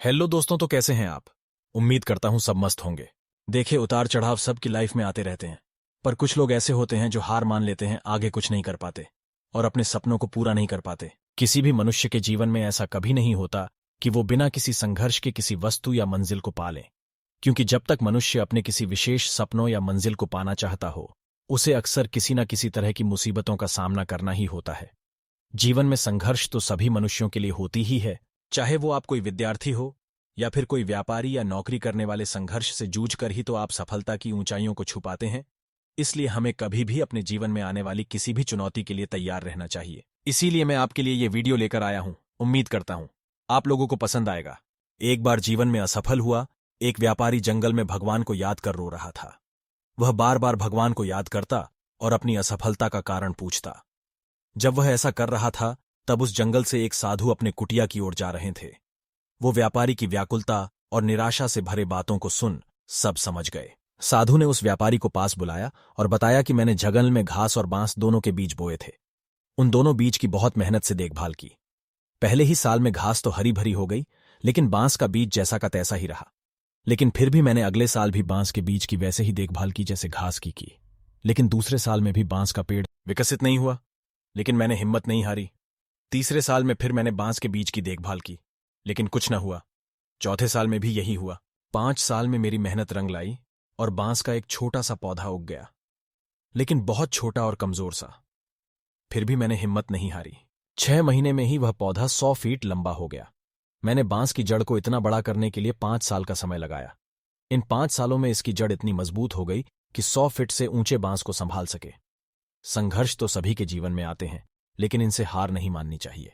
Hello दोस्तों, तो कैसे हैं आप। उम्मीद करता हूं सब मस्त होंगे। देखिए, उतार चढ़ाव सबकी लाइफ में आते रहते हैं, पर कुछ लोग ऐसे होते हैं जो हार मान लेते हैं, आगे कुछ नहीं कर पाते और अपने सपनों को पूरा नहीं कर पाते। किसी भी मनुष्य के जीवन में ऐसा कभी नहीं होता कि वो बिना किसी संघर्ष के किसी वस्तु या मंजिल को पा ले, क्योंकि जब तक मनुष्य अपने किसी विशेष सपनों या मंजिल को पाना चाहता हो, उसे अक्सर किसी न किसी तरह की मुसीबतों का सामना करना ही होता है। जीवन में संघर्ष तो सभी मनुष्यों के लिए होती ही है, चाहे वो आप कोई विद्यार्थी हो या फिर कोई व्यापारी या नौकरी करने वाले। संघर्ष से जूझकर ही तो आप सफलता की ऊंचाइयों को छुपाते हैं। इसलिए हमें कभी भी अपने जीवन में आने वाली किसी भी चुनौती के लिए तैयार रहना चाहिए। इसीलिए मैं आपके लिए ये वीडियो लेकर आया हूं। उम्मीद करता हूं आप लोगों को पसंद आएगा। एक बार जीवन में असफल हुआ एक व्यापारी जंगल में भगवान को याद कर रो रहा था। वह बार बार भगवान को याद करता और अपनी असफलता का कारण पूछता। जब वह ऐसा कर रहा था, तब उस जंगल से एक साधु अपने कुटिया की ओर जा रहे थे। वो व्यापारी की व्याकुलता और निराशा से भरे बातों को सुन सब समझ गए। साधु ने उस व्यापारी को पास बुलाया और बताया कि मैंने जंगल में घास और बांस दोनों के बीज बोए थे। उन दोनों बीज की बहुत मेहनत से देखभाल की। पहले ही साल में घास तो हरी भरी हो गई, लेकिन बांस का बीज जैसा का तैसा ही रहा। लेकिन फिर भी मैंने अगले साल भी बांस के बीज की वैसे ही देखभाल की जैसे घास की। लेकिन दूसरे साल में भी बांस का पेड़ विकसित नहीं हुआ, लेकिन मैंने हिम्मत नहीं हारी। तीसरे साल में फिर मैंने बांस के बीज की देखभाल की, लेकिन कुछ न हुआ। चौथे साल में भी यही हुआ। 5 साल में मेरी मेहनत रंग लाई और बांस का एक छोटा सा पौधा उग गया, लेकिन बहुत छोटा और कमजोर सा। फिर भी मैंने हिम्मत नहीं हारी। 6 महीने में ही वह पौधा 100 फीट लंबा हो गया। मैंने बांस की जड़ को इतना बड़ा करने के लिए 5 साल का समय लगाया। इन 5 सालों में इसकी जड़ इतनी मजबूत हो गई कि 100 फीट से ऊंचे बांस को संभाल सके। संघर्ष तो सभी के जीवन में आते हैं, लेकिन इनसे हार नहीं माननी चाहिए।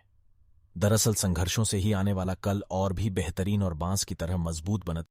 दरअसल संघर्षों से ही आने वाला कल और भी बेहतरीन और बांस की तरह मजबूत बनता